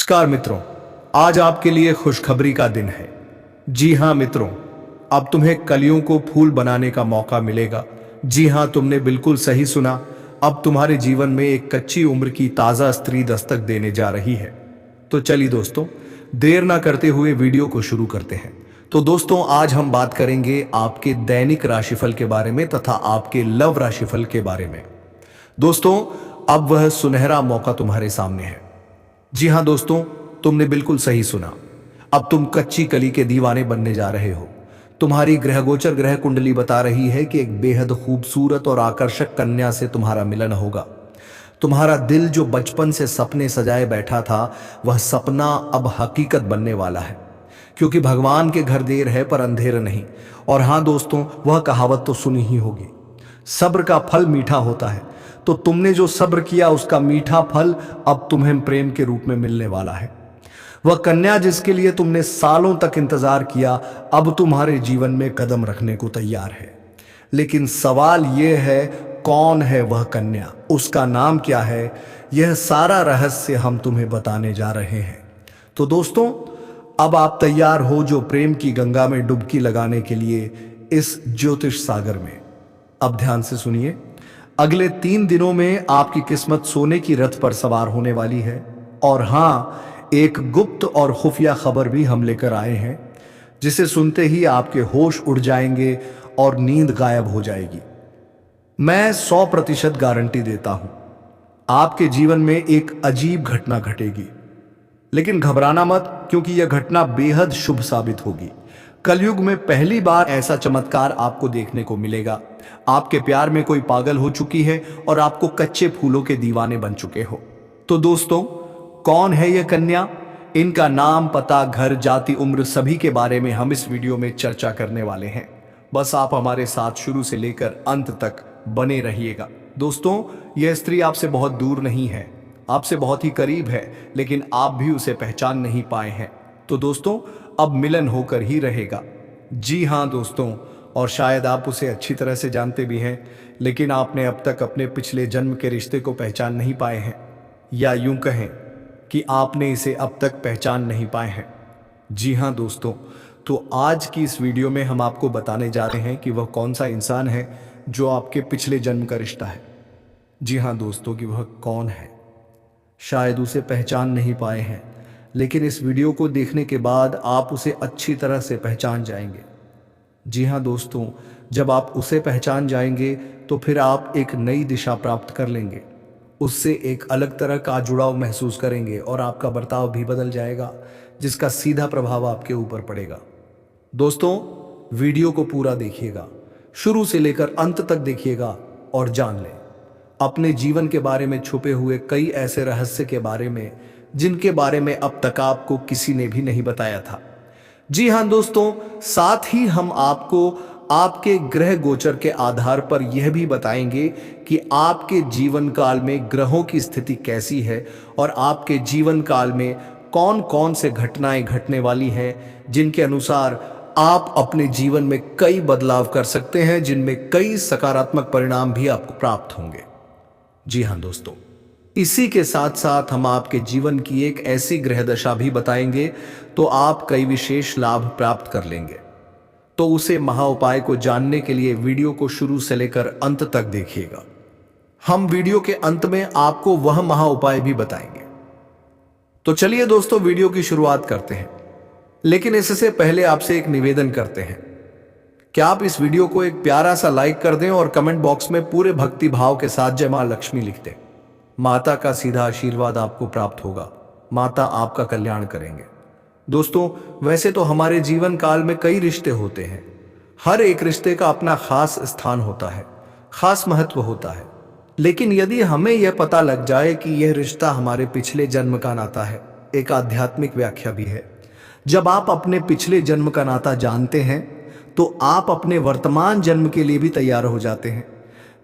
नमस्कार मित्रों, आज आपके लिए खुशखबरी का दिन है। जी हाँ मित्रों, अब तुम्हें कलियों को फूल बनाने का मौका मिलेगा। जी हाँ, तुमने बिल्कुल सही सुना। अब तुम्हारे जीवन में एक कच्ची उम्र की ताज़ा स्त्री दस्तक देने जा रही है। तो चलिए दोस्तों, देर ना करते हुए वीडियो को शुरू करते हैं। तो दोस्तों, आज हम बात करेंगे आपके दैनिक राशिफल के बारे में तथा आपके लव राशिफल के बारे में। दोस्तों, अब वह सुनहरा मौका तुम्हारे सामने है। जी हाँ दोस्तों, तुमने बिल्कुल सही सुना। अब तुम कच्ची कली के दीवाने बनने जा रहे हो। तुम्हारी ग्रहगोचर ग्रह कुंडली बता रही है कि एक बेहद खूबसूरत और आकर्षक कन्या से तुम्हारा मिलन होगा। तुम्हारा दिल जो बचपन से सपने सजाए बैठा था, वह सपना अब हकीकत बनने वाला है। क्योंकि भगवान के घर देर है पर अंधेर नहीं। और हाँ दोस्तों, वह कहावत तो सुनी ही होगी, सब्र का फल मीठा होता है। तो तुमने जो सब्र किया, उसका मीठा फल अब तुम्हें प्रेम के रूप में मिलने वाला है। वह कन्या जिसके लिए तुमने सालों तक इंतजार किया, अब तुम्हारे जीवन में कदम रखने को तैयार है। लेकिन सवाल यह है, कौन है वह कन्या, उसका नाम क्या है? यह सारा रहस्य हम तुम्हें बताने जा रहे हैं। तो दोस्तों, अब आप तैयार हो जो प्रेम की गंगा में डुबकी लगाने के लिए इस ज्योतिष सागर में? अब ध्यान से सुनिए। अगले 3 दिनों में आपकी किस्मत सोने की रथ पर सवार होने वाली है। और हाँ, एक गुप्त और खुफिया खबर भी हम लेकर आए हैं, जिसे सुनते ही आपके होश उड़ जाएंगे और नींद गायब हो जाएगी। मैं 100% गारंटी देता हूं, आपके जीवन में एक अजीब घटना घटेगी। लेकिन घबराना मत, क्योंकि यह घटना बेहद शुभ साबित होगी। कलयुग में पहली बार ऐसा चमत्कार आपको देखने को मिलेगा। आपके प्यार में कोई पागल हो चुकी है और आपको कच्चे फूलों के दीवाने बन चुके हो। तो दोस्तों, कौन है यह कन्या? इनका नाम, पता, घर, जाति, उम्र सभी के बारे में हम इस वीडियो में चर्चा करने वाले हैं। बस आप हमारे साथ शुरू से लेकर अंत तक बने रहिएगा। दोस्तों, यह स्त्री आपसे बहुत दूर नहीं है, आपसे बहुत ही करीब है, लेकिन आप भी उसे पहचान नहीं पाए हैं। तो दोस्तों, अब मिलन होकर ही रहेगा। जी हाँ दोस्तों, और शायद आप उसे अच्छी तरह से जानते भी हैं, लेकिन आपने अब तक अपने पिछले जन्म के रिश्ते को पहचान नहीं पाए हैं, या यूं कहें कि आपने इसे अब तक पहचान नहीं पाए हैं। जी हाँ दोस्तों, तो आज की इस वीडियो में हम आपको बताने जा रहे हैं कि वह कौन सा इंसान है जो आपके पिछले जन्म का रिश्ता है। जी हाँ दोस्तों, कि वह कौन है। शायद उसे पहचान नहीं पाए हैं, लेकिन इस वीडियो को देखने के बाद आप उसे अच्छी तरह से पहचान जाएंगे। जी हाँ दोस्तों, जब आप उसे पहचान जाएंगे तो फिर आप एक नई दिशा प्राप्त कर लेंगे, उससे एक अलग तरह का जुड़ाव महसूस करेंगे और आपका बर्ताव भी बदल जाएगा, जिसका सीधा प्रभाव आपके ऊपर पड़ेगा। दोस्तों, वीडियो को पूरा देखिएगा, शुरू से लेकर अंत तक देखिएगा और जान लें अपने जीवन के बारे में छुपे हुए कई ऐसे रहस्य के बारे में जिनके बारे में अब तक आपको किसी ने भी नहीं बताया था। जी हाँ दोस्तों, साथ ही हम आपको आपके ग्रह गोचर के आधार पर यह भी बताएंगे कि आपके जीवन काल में ग्रहों की स्थिति कैसी है और आपके जीवन काल में कौन कौन से घटनाएं घटने वाली हैं, जिनके अनुसार आप अपने जीवन में कई बदलाव कर सकते हैं, जिनमें कई सकारात्मक परिणाम भी आपको प्राप्त होंगे। जी हाँ दोस्तों, इसी के साथ साथ हम आपके जीवन की एक ऐसी ग्रह दशा भी बताएंगे तो आप कई विशेष लाभ प्राप्त कर लेंगे। तो उसे महा उपाय को जानने के लिए वीडियो को शुरू से लेकर अंत तक देखिएगा। हम वीडियो के अंत में आपको वह महा उपाय भी बताएंगे। तो चलिए दोस्तों, वीडियो की शुरुआत करते हैं। लेकिन इससे पहले आपसे एक निवेदन करते हैं, क्या आप इस वीडियो को एक प्यारा सा लाइक कर दें और कमेंट बॉक्स में पूरे भक्ति भाव के साथ जय मां लक्ष्मी लिख दें। माता का सीधा आशीर्वाद आपको प्राप्त होगा, माता आपका कल्याण करेंगे। दोस्तों, वैसे तो हमारे जीवन काल में कई रिश्ते होते हैं, हर एक रिश्ते का अपना खास स्थान होता है, खास महत्व होता है। लेकिन यदि हमें यह पता लग जाए कि यह रिश्ता हमारे पिछले जन्म का नाता है, एक आध्यात्मिक व्याख्या भी है। जब आप अपने पिछले जन्म का नाता जानते हैं तो आप अपने वर्तमान जन्म के लिए भी तैयार हो जाते हैं।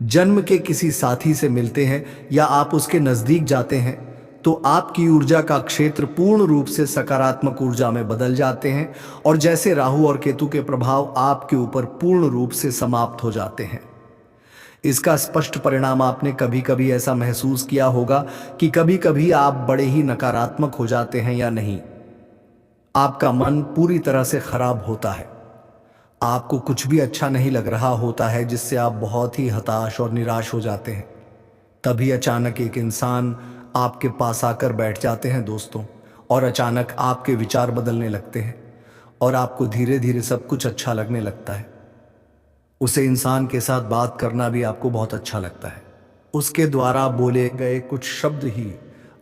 जन्म के किसी साथी से मिलते हैं या आप उसके नजदीक जाते हैं तो आपकी ऊर्जा का क्षेत्र पूर्ण रूप से सकारात्मक ऊर्जा में बदल जाते हैं और जैसे राहु और केतु के प्रभाव आपके ऊपर पूर्ण रूप से समाप्त हो जाते हैं। इसका स्पष्ट परिणाम आपने कभी कभी ऐसा महसूस किया होगा कि कभी कभी आप बड़े ही नकारात्मक हो जाते हैं या नहीं। आपका मन पूरी तरह से खराब होता है, आपको कुछ भी अच्छा नहीं लग रहा होता है, जिससे आप बहुत ही हताश और निराश हो जाते हैं। तभी अचानक एक इंसान आपके पास आकर बैठ जाते हैं दोस्तों, और अचानक आपके विचार बदलने लगते हैं और आपको धीरे धीरे सब कुछ अच्छा लगने लगता है। उसे इंसान के साथ बात करना भी आपको बहुत अच्छा लगता है। उसके द्वारा बोले गए कुछ शब्द ही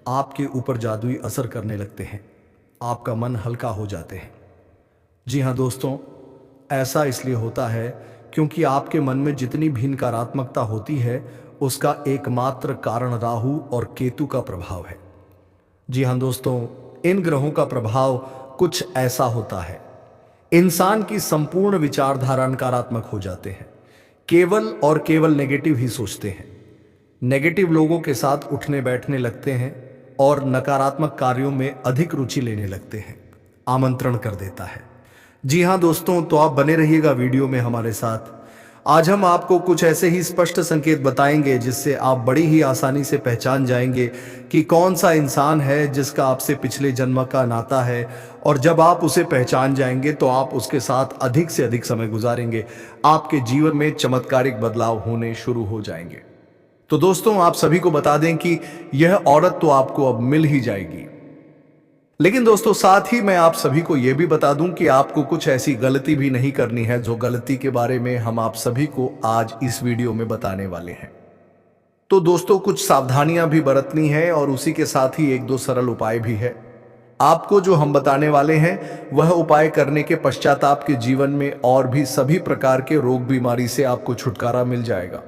आपके ऊपर जादुई असर करने लगते हैं, आपका मन हल्का हो जाते हैं। जी हाँ दोस्तों, ऐसा इसलिए होता है क्योंकि आपके मन में जितनी भी नकारात्मकता होती है उसका एकमात्र कारण राहु और केतु का प्रभाव है। जी हाँ दोस्तों, इन ग्रहों का प्रभाव कुछ ऐसा होता है, इंसान की संपूर्ण विचारधारा नकारात्मक हो जाते हैं, केवल और केवल नेगेटिव ही सोचते हैं, नेगेटिव लोगों के साथ उठने बैठने लगते हैं और नकारात्मक कार्यों में अधिक रुचि लेने लगते हैं, आमंत्रण कर देता है। जी हाँ दोस्तों, तो आप बने रहिएगा वीडियो में हमारे साथ। आज हम आपको कुछ ऐसे ही स्पष्ट संकेत बताएंगे जिससे आप बड़ी ही आसानी से पहचान जाएंगे कि कौन सा इंसान है जिसका आपसे पिछले जन्म का नाता है, और जब आप उसे पहचान जाएंगे तो आप उसके साथ अधिक से अधिक समय गुजारेंगे, आपके जीवन में चमत्कारिक बदलाव होने शुरू हो जाएंगे। तो दोस्तों, आप सभी को बता दें कि यह औरत तो आपको अब मिल ही जाएगी, लेकिन दोस्तों साथ ही मैं आप सभी को यह भी बता दूं कि आपको कुछ ऐसी गलती भी नहीं करनी है जो गलती के बारे में हम आप सभी को आज इस वीडियो में बताने वाले हैं। तो दोस्तों, कुछ सावधानियां भी बरतनी है और उसी के साथ ही एक दो सरल उपाय भी है। आपको जो हम बताने वाले हैं वह उपाय करने के पश्चात आपके जीवन में और भी सभी प्रकार के रोग बीमारी से आपको छुटकारा मिल जाएगा,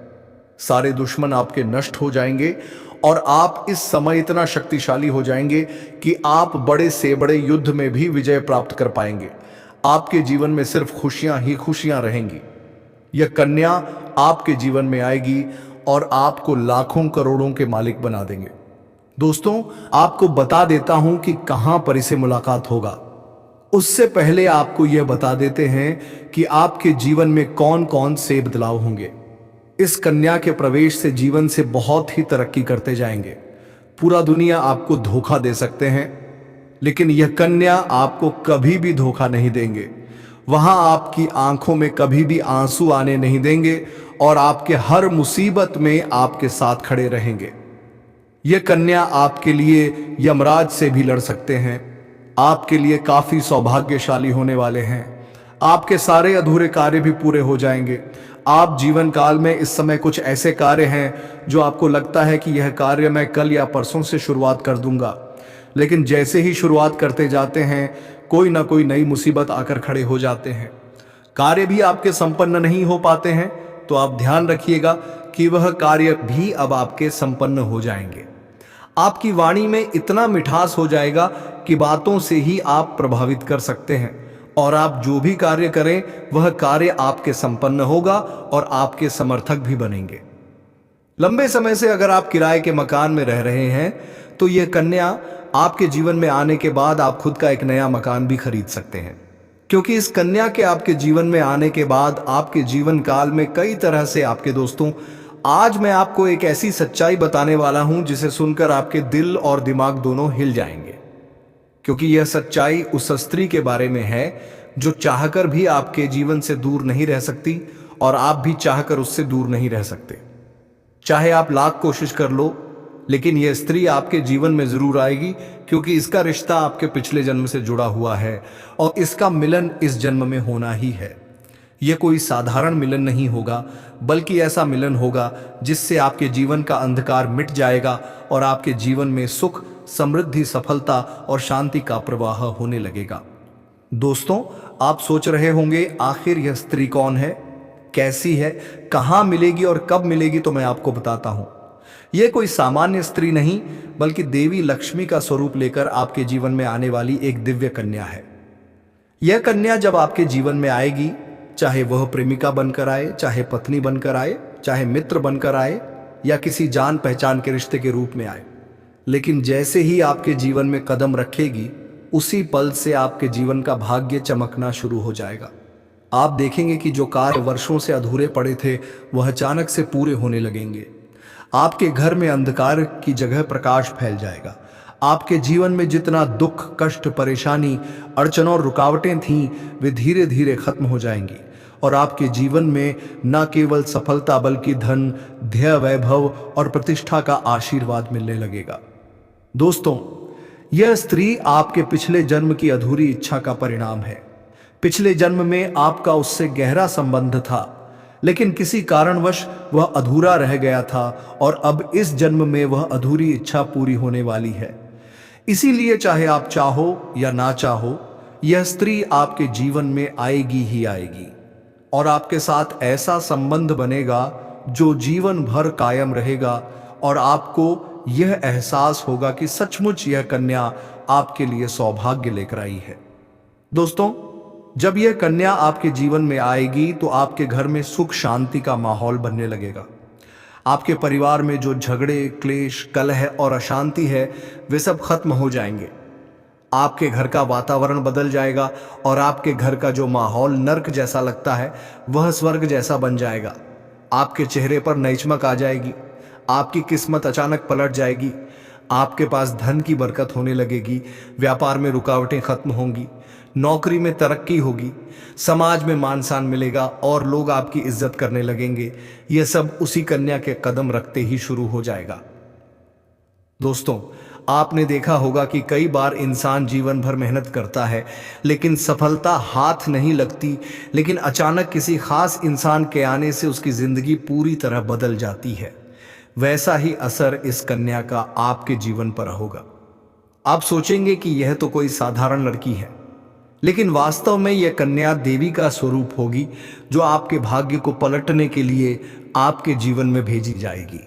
सारे दुश्मन आपके नष्ट हो जाएंगे और आप इस समय इतना शक्तिशाली हो जाएंगे कि आप बड़े से बड़े युद्ध में भी विजय प्राप्त कर पाएंगे। आपके जीवन में सिर्फ खुशियां ही खुशियां रहेंगी। यह कन्या आपके जीवन में आएगी और आपको लाखों करोड़ों के मालिक बना देंगे। दोस्तों, आपको बता देता हूं कि कहां पर इसे मुलाकात होगा। उससे पहले आपको यह बता देते हैं कि आपके जीवन में कौन कौन से बदलाव होंगे। इस कन्या के प्रवेश से जीवन से बहुत ही तरक्की करते जाएंगे। पूरा दुनिया आपको धोखा दे सकते हैं, लेकिन यह कन्या आपको कभी भी धोखा नहीं देंगे। वहां आपकी आंखों में कभी भी आंसू आने नहीं देंगे और आपके हर मुसीबत में आपके साथ खड़े रहेंगे। यह कन्या आपके लिए यमराज से भी लड़ सकते हैं। आपके लिए काफी सौभाग्यशाली होने वाले हैं। आपके सारे अधूरे कार्य भी पूरे हो जाएंगे। आप जीवन काल में इस समय कुछ ऐसे कार्य हैं जो आपको लगता है कि यह कार्य मैं कल या परसों से शुरुआत कर दूंगा, लेकिन जैसे ही शुरुआत करते जाते हैं कोई ना कोई नई मुसीबत आकर खड़े हो जाते हैं। कार्य भी आपके संपन्न नहीं हो पाते हैं, तो आप ध्यान रखिएगा कि वह कार्य भी अब आपके संपन्न हो जाएंगे। आपकी वाणी में इतना मिठास हो जाएगा कि बातों से ही आप प्रभावित कर सकते हैं और आप जो भी कार्य करें वह कार्य आपके संपन्न होगा और आपके समर्थक भी बनेंगे। लंबे समय से अगर आप किराए के मकान में रह रहे हैं तो यह कन्या आपके जीवन में आने के बाद आप खुद का एक नया मकान भी खरीद सकते हैं, क्योंकि इस कन्या के आपके जीवन में आने के बाद आपके जीवन काल में कई तरह से आपके दोस्तों, आज मैं आपको एक ऐसी सच्चाई बताने वाला हूं जिसे सुनकर आपके दिल और दिमाग दोनों हिल जाएंगे, क्योंकि यह सच्चाई उस स्त्री के बारे में है जो चाहकर भी आपके जीवन से दूर नहीं रह सकती और आप भी चाहकर उससे दूर नहीं रह सकते। चाहे आप लाख कोशिश कर लो, लेकिन यह स्त्री आपके जीवन में जरूर आएगी, क्योंकि इसका रिश्ता आपके पिछले जन्म से जुड़ा हुआ है और इसका मिलन इस जन्म में होना ही है। यह कोई साधारण मिलन नहीं होगा, बल्कि ऐसा मिलन होगा जिससे आपके जीवन का अंधकार मिट जाएगा और आपके जीवन में सुख, समृद्धि, सफलता और शांति का प्रवाह होने लगेगा। दोस्तों, आप सोच रहे होंगे आखिर यह स्त्री कौन है, कैसी है, कहां मिलेगी और कब मिलेगी, तो मैं आपको बताता हूं। यह कोई सामान्य स्त्री नहीं, बल्कि देवी लक्ष्मी का स्वरूप लेकर आपके जीवन में आने वाली एक दिव्य कन्या है। यह कन्या जब आपके जीवन में आएगी, चाहे वह प्रेमिका बनकर आए, चाहे पत्नी बनकर आए, चाहे मित्र बनकर आए या किसी जान पहचान के रिश्ते के रूप में आए, लेकिन जैसे ही आपके जीवन में कदम रखेगी उसी पल से आपके जीवन का भाग्य चमकना शुरू हो जाएगा। आप देखेंगे कि जो कार्य वर्षों से अधूरे पड़े थे वह अचानक से पूरे होने लगेंगे। आपके घर में अंधकार की जगह प्रकाश फैल जाएगा। आपके जीवन में जितना दुख, कष्ट, परेशानी, अड़चन और रुकावटें थीं वे धीरे धीरे खत्म हो जाएंगी और आपके जीवन में न केवल सफलता बल्कि धन, ध्येय, वैभव और प्रतिष्ठा का आशीर्वाद मिलने लगेगा। दोस्तों, यह स्त्री आपके पिछले जन्म की अधूरी इच्छा का परिणाम है। पिछले जन्म में आपका उससे गहरा संबंध था, लेकिन किसी कारणवश वह अधूरा रह गया था और अब इस जन्म में वह अधूरी इच्छा पूरी होने वाली है। इसीलिए चाहे आप चाहो या ना चाहो, यह स्त्री आपके जीवन में आएगी ही आएगी और आपके साथ ऐसा संबंध बनेगा जो जीवन भर कायम रहेगा और आपको यह एहसास होगा कि सचमुच यह कन्या आपके लिए सौभाग्य लेकर आई है। दोस्तों, जब यह कन्या आपके जीवन में आएगी तो आपके घर में सुख शांति का माहौल बनने लगेगा। आपके परिवार में जो झगड़े, क्लेश, कलह और अशांति है वे सब खत्म हो जाएंगे। आपके घर का वातावरण बदल जाएगा और आपके घर का जो माहौल नर्क जैसा लगता है वह स्वर्ग जैसा बन जाएगा। आपके चेहरे पर नई चमक आ जाएगी। आपकी किस्मत अचानक पलट जाएगी। आपके पास धन की बरकत होने लगेगी। व्यापार में रुकावटें खत्म होंगी। नौकरी में तरक्की होगी। समाज में मान सम्मान मिलेगा और लोग आपकी इज्जत करने लगेंगे। यह सब उसी कन्या के कदम रखते ही शुरू हो जाएगा। दोस्तों, आपने देखा होगा कि कई बार इंसान जीवन भर मेहनत करता है लेकिन सफलता हाथ नहीं लगती, लेकिन अचानक किसी खास इंसान के आने से उसकी जिंदगी पूरी तरह बदल जाती है। वैसा ही असर इस कन्या का आपके जीवन पर होगा। आप सोचेंगे कि यह तो कोई साधारण लड़की है, लेकिन वास्तव में यह कन्या देवी का स्वरूप होगी जो आपके भाग्य को पलटने के लिए आपके जीवन में भेजी जाएगी।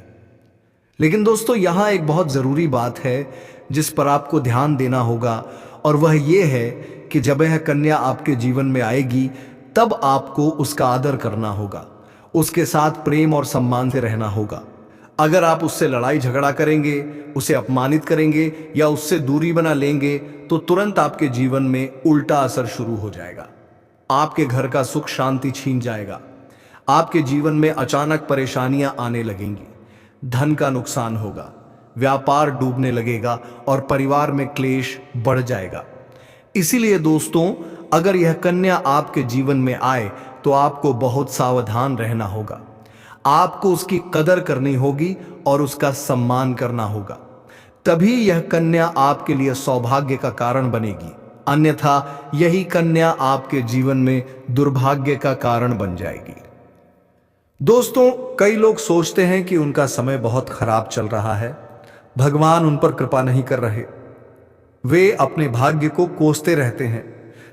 लेकिन दोस्तों, यहाँ एक बहुत ज़रूरी बात है जिस पर आपको ध्यान देना होगा और वह ये है कि जब यह कन्या आपके जीवन में आएगी तब आपको उसका आदर करना होगा, उसके साथ प्रेम और सम्मान से रहना होगा। अगर आप उससे लड़ाई झगड़ा करेंगे, उसे अपमानित करेंगे या उससे दूरी बना लेंगे तो तुरंत आपके जीवन में उल्टा असर शुरू हो जाएगा। आपके घर का सुख शांति छीन जाएगा। आपके जीवन में अचानक परेशानियां आने लगेंगी। धन का नुकसान होगा, व्यापार डूबने लगेगा और परिवार में क्लेश बढ़ जाएगा। इसीलिए दोस्तों, अगर यह कन्या आपके जीवन में आए तो आपको बहुत सावधान रहना होगा। आपको उसकी कदर करनी होगी और उसका सम्मान करना होगा। तभी यह कन्या आपके लिए सौभाग्य का कारण बनेगी, अन्यथा यही कन्या आपके जीवन में दुर्भाग्य का कारण बन जाएगी। दोस्तों, कई लोग सोचते हैं कि उनका समय बहुत खराब चल रहा है, भगवान उन पर कृपा नहीं कर रहे। वे अपने भाग्य को कोसते रहते हैं,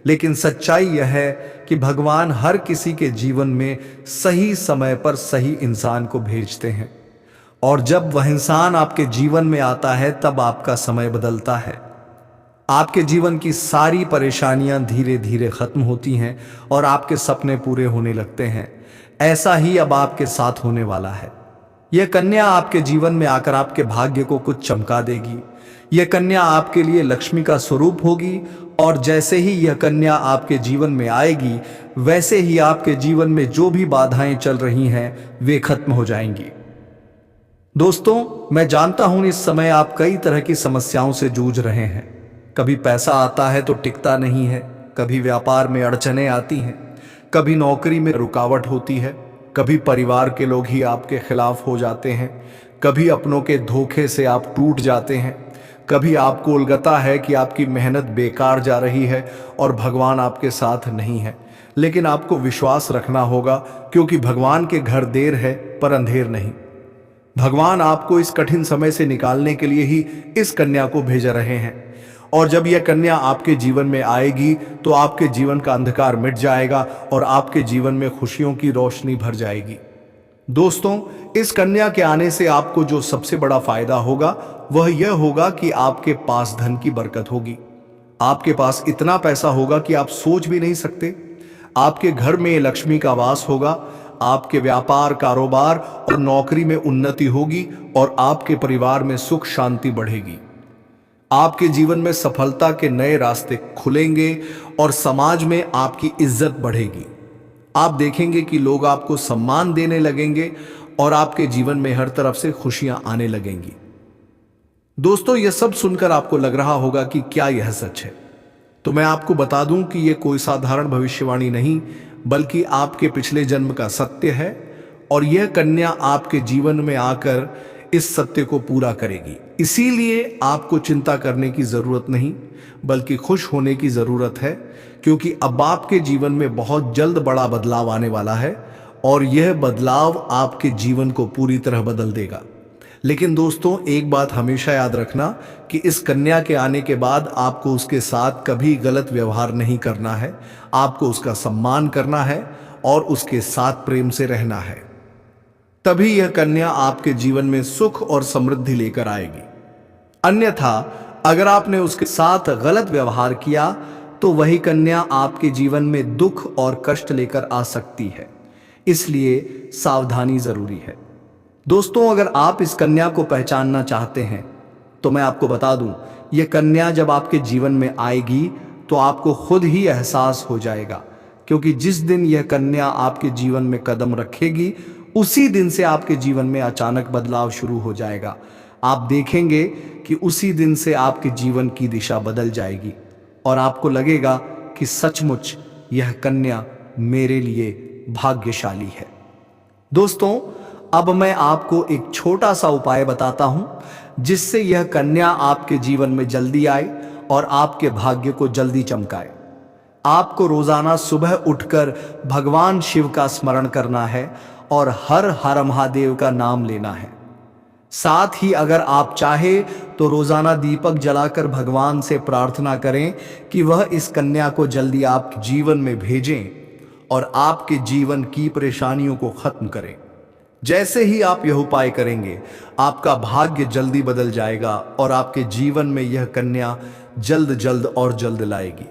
लेकिन सच्चाई यह है कि भगवान हर किसी के जीवन में सही समय पर सही इंसान को भेजते हैं और जब वह इंसान आपके जीवन में आता है तब आपका समय बदलता है। आपके जीवन की सारी परेशानियां धीरे धीरे खत्म होती हैं और आपके सपने पूरे होने लगते हैं। ऐसा ही अब आपके साथ होने वाला है। यह कन्या आपके जीवन में आकर आपके भाग्य को कुछ चमका देगी। यह कन्या आपके लिए लक्ष्मी का स्वरूप होगी और जैसे ही यह कन्या आपके जीवन में आएगी वैसे ही आपके जीवन में जो भी बाधाएं चल रही हैं वे खत्म हो जाएंगी। दोस्तों, मैं जानता हूं इस समय आप कई तरह की समस्याओं से जूझ रहे हैं। कभी पैसा आता है तो टिकता नहीं है, कभी व्यापार में अड़चनें आती हैं, कभी नौकरी में रुकावट होती है, कभी परिवार के लोग ही आपके खिलाफ हो जाते हैं, कभी अपनों के धोखे से आप टूट जाते हैं, कभी आपको उलगता है कि आपकी मेहनत बेकार जा रही है और भगवान आपके साथ नहीं है। लेकिन आपको विश्वास रखना होगा, क्योंकि भगवान के घर देर है पर अंधेर नहीं। भगवान आपको इस कठिन समय से निकालने के लिए ही इस कन्या को भेज रहे हैं और जब यह कन्या आपके जीवन में आएगी तो आपके जीवन का अंधकार मिट जाएगा और आपके जीवन में खुशियों की रोशनी भर जाएगी। दोस्तों, इस कन्या के आने से आपको जो सबसे बड़ा फायदा होगा वह यह होगा कि आपके पास धन की बरकत होगी। आपके पास इतना पैसा होगा कि आप सोच भी नहीं सकते। आपके घर में लक्ष्मी का वास होगा। आपके व्यापार, कारोबार और नौकरी में उन्नति होगी और आपके परिवार में सुख शांति बढ़ेगी। आपके जीवन में सफलता के नए रास्ते खुलेंगे और समाज में आपकी इज्जत बढ़ेगी। आप देखेंगे कि लोग आपको सम्मान देने लगेंगे और आपके जीवन में हर तरफ से खुशियां आने लगेंगी। दोस्तों, यह सब सुनकर आपको लग रहा होगा कि क्या यह सच है? तो मैं आपको बता दूं कि यह कोई साधारण भविष्यवाणी नहीं, बल्कि आपके पिछले जन्म का सत्य है, और यह कन्या आपके जीवन में आकर इस सत्य को पूरा करेगी। इसीलिए आपको चिंता करने की जरूरत नहीं, बल्कि खुश होने की जरूरत है, क्योंकि अब आपके जीवन में बहुत जल्द बड़ा बदलाव आने वाला है और यह बदलाव आपके जीवन को पूरी तरह बदल देगा। लेकिन दोस्तों, एक बात हमेशा याद रखना कि इस कन्या के आने के बाद आपको उसके साथ कभी गलत व्यवहार नहीं करना है। आपको उसका सम्मान करना है और उसके साथ प्रेम से रहना है। तभी यह कन्या आपके जीवन में सुख और समृद्धि लेकर आएगी। अन्यथा अगर आपने उसके साथ गलत व्यवहार किया तो वही कन्या आपके जीवन में दुख और कष्ट लेकर आ सकती है। इसलिए सावधानी जरूरी है। दोस्तों, अगर आप इस कन्या को पहचानना चाहते हैं तो मैं आपको बता दूं, यह कन्या जब आपके जीवन में आएगी तो आपको खुद ही एहसास हो जाएगा, क्योंकि जिस दिन यह कन्या आपके जीवन में कदम रखेगी उसी दिन से आपके जीवन में अचानक बदलाव शुरू हो जाएगा। आप देखेंगे कि उसी दिन से आपके जीवन की दिशा बदल जाएगी और आपको लगेगा कि सचमुच यह कन्या मेरे लिए भाग्यशाली है। दोस्तों, अब मैं आपको एक छोटा सा उपाय बताता हूं जिससे यह कन्या आपके जीवन में जल्दी आए और आपके भाग्य को जल्दी चमकाए। आपको रोजाना सुबह उठकर भगवान शिव का स्मरण करना है और हर हर महादेव का नाम लेना है। साथ ही अगर आप चाहे तो रोजाना दीपक जलाकर भगवान से प्रार्थना करें कि वह इस कन्या को जल्दी आपके जीवन में भेजें और आपके जीवन की परेशानियों को खत्म करें। जैसे ही आप यह उपाय करेंगे, आपका भाग्य जल्दी बदल जाएगा और आपके जीवन में यह कन्या जल्द जल्द और जल्द लाएगी।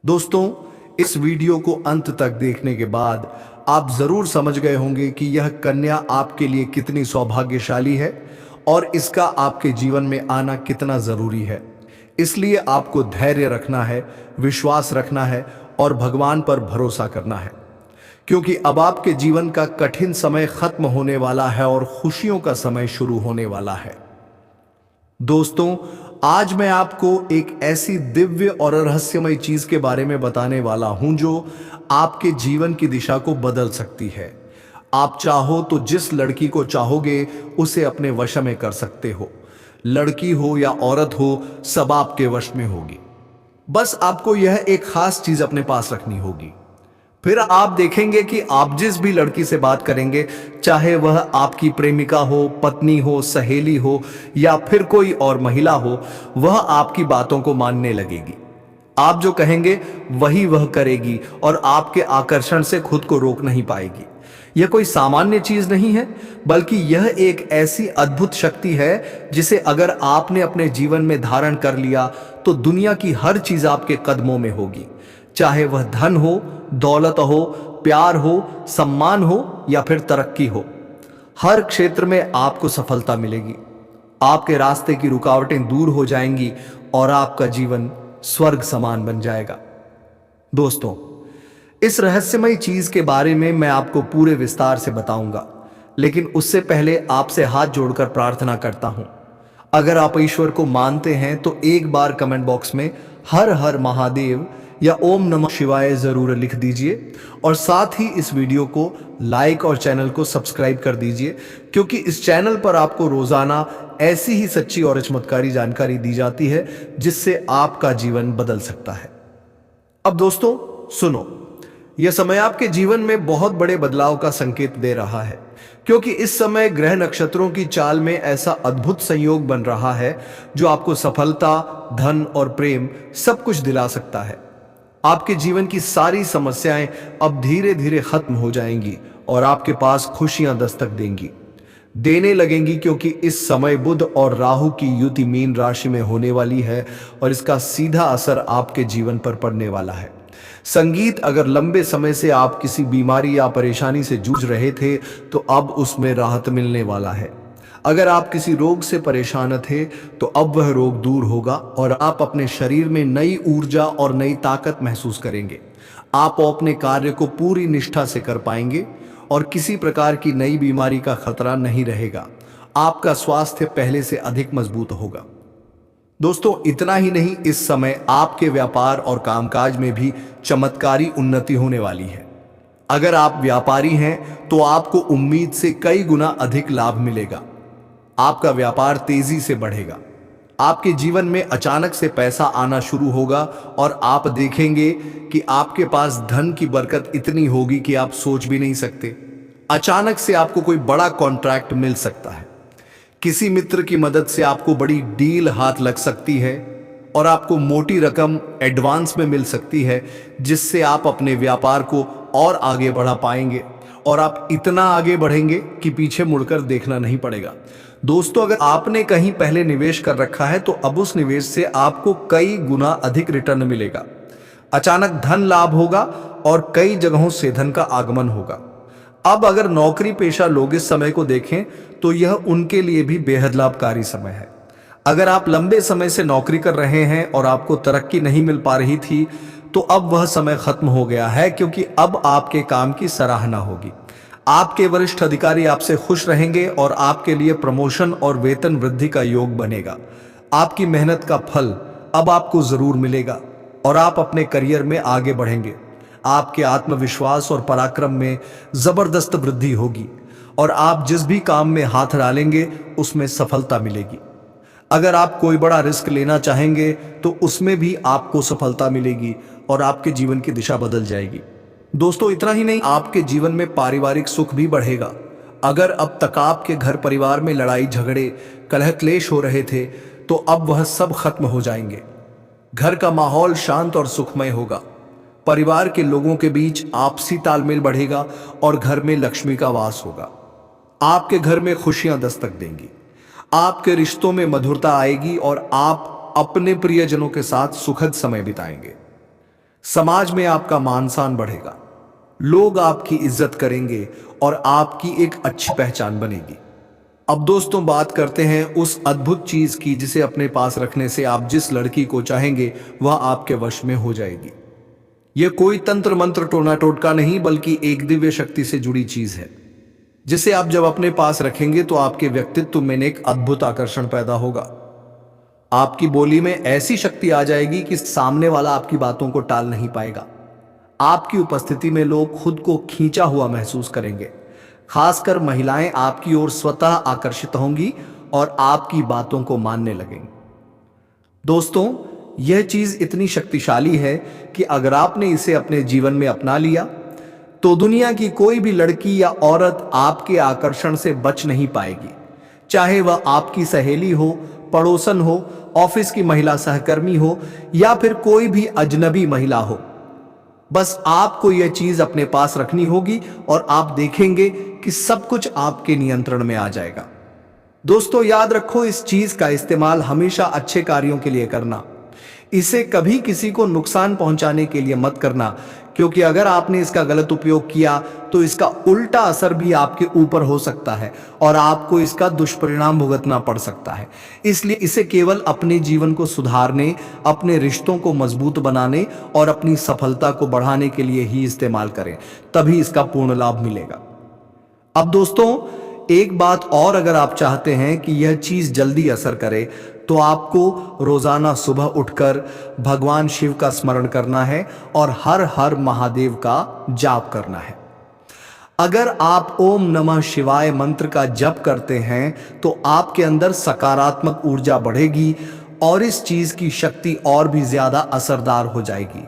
दोस्तों, इस वीडियो को अंत तक देखने के बाद आप जरूर समझ गए होंगे कि यह कन्या आपके लिए कितनी सौभाग्यशाली है और इसका आपके जीवन में आना कितना जरूरी है। इसलिए आपको धैर्य रखना है, विश्वास रखना है और भगवान पर भरोसा करना है, क्योंकि अब आपके जीवन का कठिन समय खत्म होने वाला है और खुशियों का समय शुरू होने वाला है। दोस्तों, आज मैं आपको एक ऐसी दिव्य और रहस्यमय चीज के बारे में बताने वाला हूं जो आपके जीवन की दिशा को बदल सकती है। आप चाहो तो जिस लड़की को चाहोगे उसे अपने वश में कर सकते हो। लड़की हो या औरत हो, सब आपके वश में होगी। बस आपको यह एक खास चीज अपने पास रखनी होगी। फिर आप देखेंगे कि आप जिस भी लड़की से बात करेंगे, चाहे वह आपकी प्रेमिका हो, पत्नी हो, सहेली हो या फिर कोई और महिला हो, वह आपकी बातों को मानने लगेगी। आप जो कहेंगे वही वह करेगी और आपके आकर्षण से खुद को रोक नहीं पाएगी। यह कोई सामान्य चीज नहीं है, बल्कि यह एक ऐसी अद्भुत शक्ति है जिसे अगर आपने अपने जीवन में धारण कर लिया तो दुनिया की हर चीज आपके कदमों में होगी। चाहे वह धन हो, दौलत हो, प्यार हो, सम्मान हो या फिर तरक्की हो, हर क्षेत्र में आपको सफलता मिलेगी। आपके रास्ते की रुकावटें दूर हो जाएंगी और आपका जीवन स्वर्ग समान बन जाएगा। दोस्तों, इस रहस्यमय चीज के बारे में मैं आपको पूरे विस्तार से बताऊंगा, लेकिन उससे पहले आपसे हाथ जोड़कर प्रार्थना करता हूं। अगर आप ईश्वर को मानते हैं तो एक बार कमेंट बॉक्स में हर हर महादेव या ओम नमः शिवाय जरूर लिख दीजिए और साथ ही इस वीडियो को लाइक और चैनल को सब्सक्राइब कर दीजिए, क्योंकि इस चैनल पर आपको रोजाना ऐसी ही सच्ची और चमत्कारी जानकारी दी जाती है जिससे आपका जीवन बदल सकता है। अब दोस्तों सुनो, यह समय आपके जीवन में बहुत बड़े बदलाव का संकेत दे रहा है, क्योंकि इस समय ग्रह नक्षत्रों की चाल में ऐसा अद्भुत संयोग बन रहा है जो आपको सफलता, धन और प्रेम सब कुछ दिला सकता है। आपके जीवन की सारी समस्याएं अब धीरे धीरे खत्म हो जाएंगी और आपके पास खुशियां दस्तक देने लगेंगी, क्योंकि इस समय बुध और राहु की युति मीन राशि में होने वाली है और इसका सीधा असर आपके जीवन पर पड़ने वाला है। संगीत, अगर लंबे समय से आप किसी बीमारी या परेशानी से जूझ रहे थे तो अब उसमें राहत मिलने वाला है। अगर आप किसी रोग से परेशान थे तो अब वह रोग दूर होगा और आप अपने शरीर में नई ऊर्जा और नई ताकत महसूस करेंगे। आप अपने कार्य को पूरी निष्ठा से कर पाएंगे और किसी प्रकार की नई बीमारी का खतरा नहीं रहेगा। आपका स्वास्थ्य पहले से अधिक मजबूत होगा। दोस्तों, इतना ही नहीं, इस समय आपके व्यापार और कामकाज में भी चमत्कारी उन्नति होने वाली है। अगर आप व्यापारी हैं तो आपको उम्मीद से कई गुना अधिक लाभ मिलेगा। आपका व्यापार तेजी से बढ़ेगा। आपके जीवन में अचानक से पैसा आना शुरू होगा और आप देखेंगे कि आपके पास धन की बरकत इतनी होगी कि आप सोच भी नहीं सकते। अचानक से आपको कोई बड़ा कॉन्ट्रैक्ट मिल सकता है। किसी मित्र की मदद से आपको बड़ी डील हाथ लग सकती है और आपको मोटी रकम एडवांस में मिल सकती है, जिससे आप अपने व्यापार को और आगे बढ़ा पाएंगे और आप इतना आगे बढ़ेंगे कि पीछे मुड़कर देखना नहीं पड़ेगा। दोस्तों, अगर आपने कहीं पहले निवेश कर रखा है तो अब उस निवेश से आपको कई गुना अधिक रिटर्न मिलेगा। अचानक धन लाभ होगा और कई जगहों से धन का आगमन होगा। अब अगर नौकरी पेशा लोग इस समय को देखें तो यह उनके लिए भी बेहद लाभकारी समय है। अगर आप लंबे समय से नौकरी कर रहे हैं और आपको तरक्की नहीं मिल पा रही थी तो अब वह समय खत्म हो गया है, क्योंकि अब आपके काम की सराहना होगी। आपके वरिष्ठ अधिकारी आपसे खुश रहेंगे और आपके लिए प्रमोशन और वेतन वृद्धि का योग बनेगा। आपकी मेहनत का फल अब आपको जरूर मिलेगा और आप अपने करियर में आगे बढ़ेंगे। आपके आत्मविश्वास और पराक्रम में जबरदस्त वृद्धि होगी और आप जिस भी काम में हाथ डालेंगे उसमें सफलता मिलेगी। अगर आप कोई बड़ा रिस्क लेना चाहेंगे तो उसमें भी आपको सफलता मिलेगी और आपके जीवन की दिशा बदल जाएगी। दोस्तों, इतना ही नहीं, आपके जीवन में पारिवारिक सुख भी बढ़ेगा। अगर अब तक आपके घर परिवार में लड़ाई झगड़े कलह क्लेश हो रहे थे तो अब वह सब खत्म हो जाएंगे। घर का माहौल शांत और सुखमय होगा। परिवार के लोगों के बीच आपसी तालमेल बढ़ेगा और घर में लक्ष्मी का वास होगा। आपके घर में खुशियां दस्तक देंगी। आपके रिश्तों में मधुरता आएगी और आप अपने प्रियजनों के साथ सुखद समय बिताएंगे। समाज में आपका मान सम्मान बढ़ेगा। लोग आपकी इज्जत करेंगे और आपकी एक अच्छी पहचान बनेगी। अब दोस्तों, बात करते हैं उस अद्भुत चीज की जिसे अपने पास रखने से आप जिस लड़की को चाहेंगे वह आपके वश में हो जाएगी। यह कोई तंत्र मंत्र टोना टोटका नहीं, बल्कि एक दिव्य शक्ति से जुड़ी चीज है, जिसे आप जब अपने पास रखेंगे तो आपके व्यक्तित्व में एक अद्भुत आकर्षण पैदा होगा। आपकी बोली में ऐसी शक्ति आ जाएगी कि सामने वाला आपकी बातों को टाल नहीं पाएगा। आपकी उपस्थिति में लोग खुद को खींचा हुआ महसूस करेंगे। खासकर महिलाएं आपकी ओर स्वतः आकर्षित होंगी और आपकी बातों को मानने लगेंगी। दोस्तों, यह चीज इतनी शक्तिशाली है कि अगर आपने इसे अपने जीवन में अपना लिया तो दुनिया की कोई भी लड़की या औरत आपके आकर्षण से बच नहीं पाएगी। चाहे वह आपकी सहेली हो, पड़ोसन हो, ऑफिस की महिला सहकर्मी हो या फिर कोई भी अजनबी महिला हो। बस आपको यह चीज अपने पास रखनी होगी और आप देखेंगे कि सब कुछ आपके नियंत्रण में आ जाएगा। दोस्तों, याद रखो, इस चीज का इस्तेमाल हमेशा अच्छे कार्यों के लिए करना। इसे कभी किसी को नुकसान पहुंचाने के लिए मत करना, क्योंकि अगर आपने इसका गलत उपयोग किया तो इसका उल्टा असर भी आपके ऊपर हो सकता है और आपको इसका दुष्परिणाम भुगतना पड़ सकता है। इसलिए इसे केवल अपने जीवन को सुधारने, अपने रिश्तों को मजबूत बनाने और अपनी सफलता को बढ़ाने के लिए ही इस्तेमाल करें, तभी इसका पूर्ण लाभ मिलेगा। अब दोस्तों, एक बात और, अगर आप चाहते हैं कि यह चीज जल्दी असर करे तो आपको रोजाना सुबह उठकर भगवान शिव का स्मरण करना है और हर हर महादेव का जाप करना है। अगर आप ओम नमः शिवाय मंत्र का जप करते हैं तो आपके अंदर सकारात्मक ऊर्जा बढ़ेगी और इस चीज की शक्ति और भी ज्यादा असरदार हो जाएगी।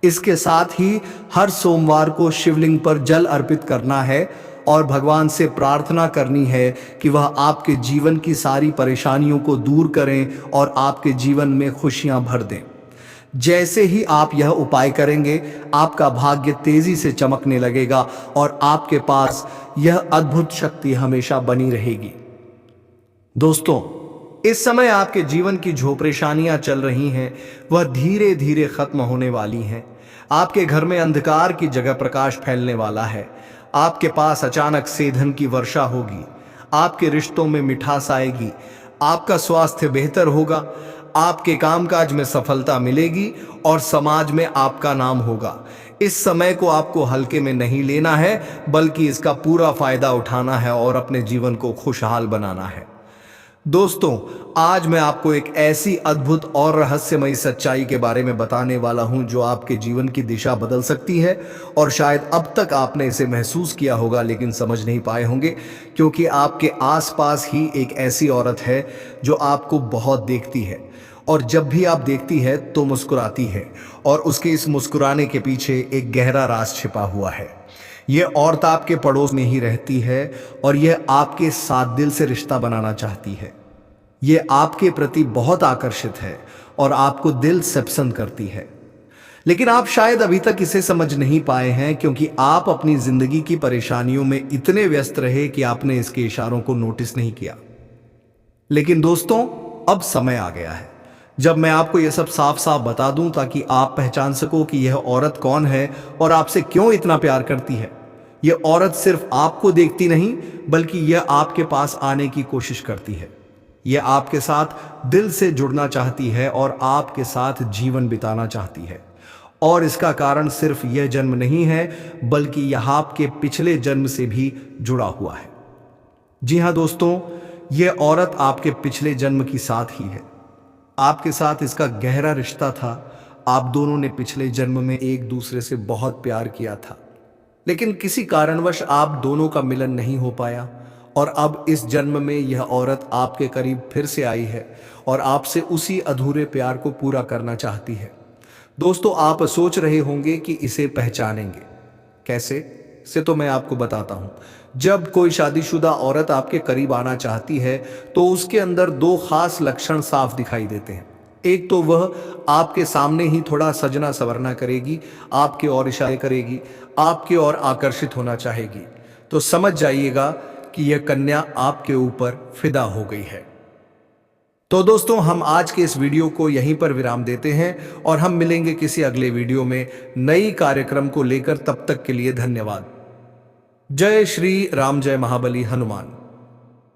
इसके साथ ही हर सोमवार को शिवलिंग पर जल अर्पित करना है और भगवान से प्रार्थना करनी है कि वह आपके जीवन की सारी परेशानियों को दूर करें और आपके जीवन में खुशियां भर दें। जैसे ही आप यह उपाय करेंगे, आपका भाग्य तेजी से चमकने लगेगा और आपके पास यह अद्भुत शक्ति हमेशा बनी रहेगी। दोस्तों, इस समय आपके जीवन की जो परेशानियां चल रही हैं वह धीरे धीरे खत्म होने वाली हैं। आपके घर में अंधकार की जगह प्रकाश फैलने वाला है। आपके पास अचानक से धन की वर्षा होगी। आपके रिश्तों में मिठास आएगी, आपका स्वास्थ्य बेहतर होगा, आपके कामकाज में सफलता मिलेगी और समाज में आपका नाम होगा। इस समय को आपको हल्के में नहीं लेना है, बल्कि इसका पूरा फायदा उठाना है और अपने जीवन को खुशहाल बनाना है। दोस्तों, आज मैं आपको एक ऐसी अद्भुत और रहस्यमयी सच्चाई के बारे में बताने वाला हूं जो आपके जीवन की दिशा बदल सकती है। और शायद अब तक आपने इसे महसूस किया होगा लेकिन समझ नहीं पाए होंगे, क्योंकि आपके आसपास ही एक ऐसी औरत है जो आपको बहुत देखती है, और जब भी आप देखती है तो मुस्कुराती है, और उसके इस मुस्कुराने के पीछे एक गहरा राज छिपा हुआ है। यह औरत आपके पड़ोस में ही रहती है और यह आपके साथ दिल से रिश्ता बनाना चाहती है। यह आपके प्रति बहुत आकर्षित है और आपको दिल से पसंद करती है। लेकिन आप शायद अभी तक इसे समझ नहीं पाए हैं, क्योंकि आप अपनी जिंदगी की परेशानियों में इतने व्यस्त रहे कि आपने इसके इशारों को नोटिस नहीं किया। लेकिन दोस्तों, अब समय आ गया है जब मैं आपको यह सब साफ साफ बता दूं, ताकि आप पहचान सको कि यह औरत कौन है और आपसे क्यों इतना प्यार करती है। यह औरत सिर्फ आपको देखती नहीं, बल्कि यह आपके पास आने की कोशिश करती है। यह आपके साथ दिल से जुड़ना चाहती है और आपके साथ जीवन बिताना चाहती है। और इसका कारण सिर्फ यह जन्म नहीं है, बल्कि यह आपके पिछले जन्म से भी जुड़ा हुआ है। जी हाँ दोस्तों, यह औरत आपके पिछले जन्म की साथ ही है। आपके साथ इसका गहरा रिश्ता था। आप दोनों ने पिछले जन्म में एक दूसरे से बहुत प्यार किया था, लेकिन किसी कारणवश आप दोनों का मिलन नहीं हो पाया, और अब इस जन्म में यह औरत आपके करीब फिर से आई है और आपसे उसी अधूरे प्यार को पूरा करना चाहती है। दोस्तों, आप सोच रहे होंगे कि इसे पहचानेंगे कैसे, से तो मैं आपको बताता हूं। जब कोई शादीशुदा औरत आपके करीब आना चाहती है तो उसके अंदर दो खास लक्षण साफ दिखाई देते हैं। एक तो वह आपके सामने ही थोड़ा सजना संवरना करेगी, आपके ओर इशारे करेगी, आपके ओर आकर्षित होना चाहेगी। तो समझ जाइएगा कि यह कन्या आपके ऊपर फिदा हो गई है। तो दोस्तों, हम आज के इस वीडियो को यहीं पर विराम देते हैं और हम मिलेंगे किसी अगले वीडियो में नई कार्यक्रम को लेकर। तब तक के लिए धन्यवाद। जय श्री राम, जय महाबली हनुमान।